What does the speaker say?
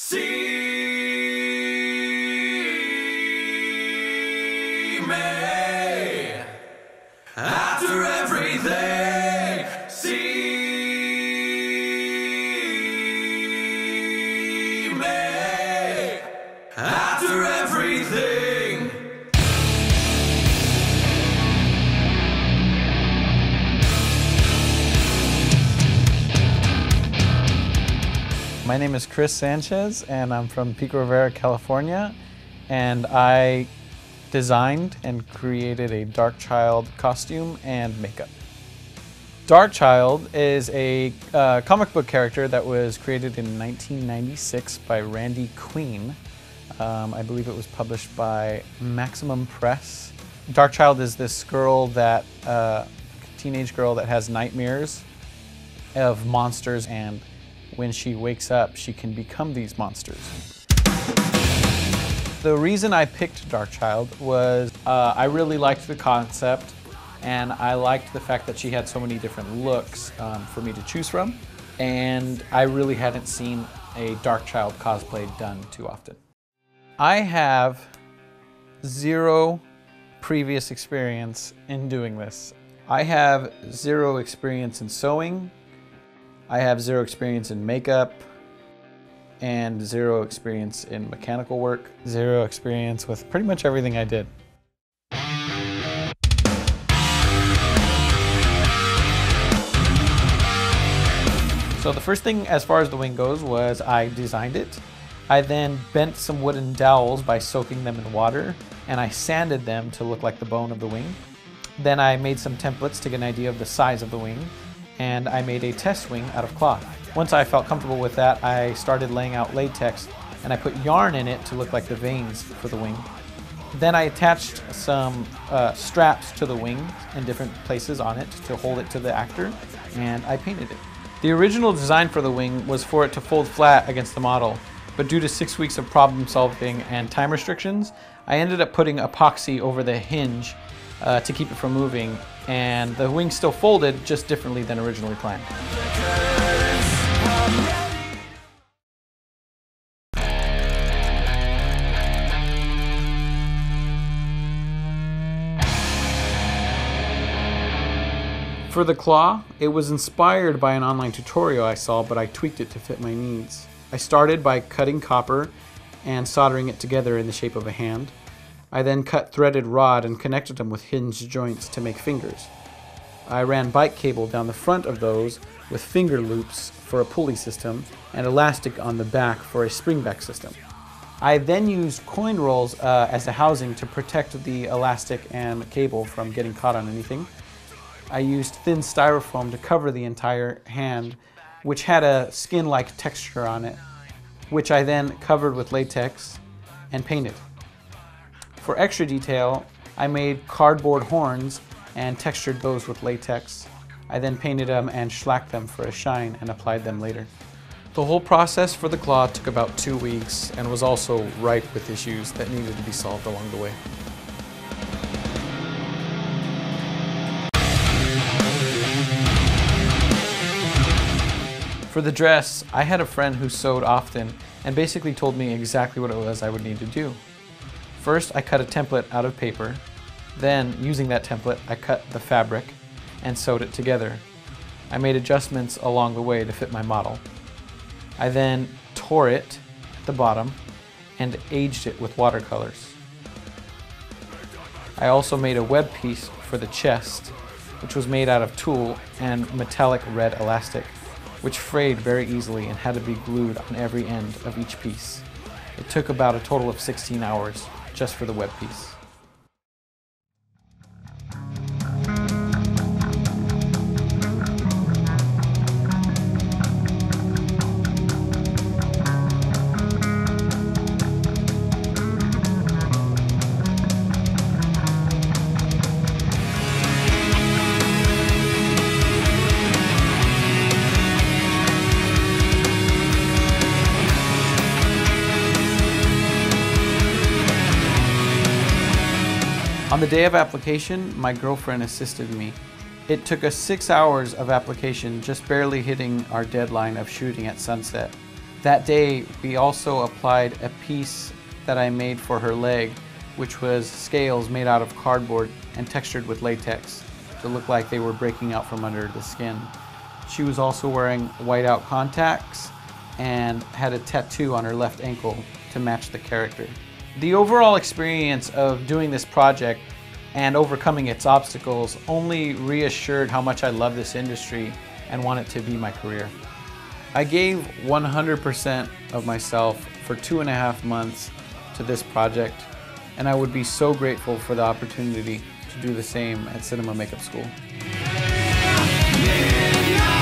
See me after everything. See me after everything. My name is Chris Sanchez, and I'm from Pico Rivera, California, and I designed and created a Darkchylde costume and makeup. Darkchylde is a comic book character that was created in 1996 by Randy Queen. I believe it was published by Maximum Press. Darkchylde is this girl that, teenage girl that has nightmares of monsters, and when she wakes up, she can become these monsters. The reason I picked Darkchylde was I really liked the concept, and I liked the fact that she had so many different looks for me to choose from, and I really hadn't seen a Darkchylde cosplay done too often. I have zero previous experience in doing this. I have zero experience in sewing. I have zero experience in makeup and zero experience in mechanical work. Zero experience with pretty much everything I did. So the first thing as far as the wing goes was I designed it. I then bent some wooden dowels by soaking them in water, and I sanded them to look like the bone of the wing. Then I made some templates to get an idea of the size of the wing, and I made a test wing out of cloth. Once I felt comfortable with that, I started laying out latex, and I put yarn in it to look like the veins for the wing. Then I attached some straps to the wing in different places on it to hold it to the actor, and I painted it. The original design for the wing was for it to fold flat against the model, but due to 6 weeks of problem solving and time restrictions, I ended up putting epoxy over the hinge to keep it from moving, and the wing still folded, just differently than originally planned. For the claw, it was inspired by an online tutorial I saw, but I tweaked it to fit my needs. I started by cutting copper and soldering it together in the shape of a hand. I then cut threaded rod and connected them with hinged joints to make fingers. I ran bike cable down the front of those with finger loops for a pulley system and elastic on the back for a springback system. I then used coin rolls as a housing to protect the elastic and cable from getting caught on anything. I used thin styrofoam to cover the entire hand, which had a skin-like texture on it, which I then covered with latex and painted. For extra detail, I made cardboard horns and textured those with latex. I then painted them and shellacked them for a shine and applied them later. The whole process for the claw took about 2 weeks and was also ripe with issues that needed to be solved along the way. For the dress, I had a friend who sewed often and basically told me exactly what it was I would need to do. First, I cut a template out of paper. Then, using that template, I cut the fabric and sewed it together. I made adjustments along the way to fit my model. I then tore it at the bottom and aged it with watercolors. I also made a web piece for the chest, which was made out of tulle and metallic red elastic, which frayed very easily and had to be glued on every end of each piece. It took about a total of 16 hours just for the web piece. On the day of application, my girlfriend assisted me. It took us 6 hours of application, just barely hitting our deadline of shooting at sunset. That day, we also applied a piece that I made for her leg, which was scales made out of cardboard and textured with latex to look like they were breaking out from under the skin. She was also wearing whiteout contacts and had a tattoo on her left ankle to match the character. The overall experience of doing this project and overcoming its obstacles only reassured how much I love this industry and want it to be my career. I gave 100% of myself for 2.5 months to this project, and I would be so grateful for the opportunity to do the same at Cinema Makeup School. Yeah.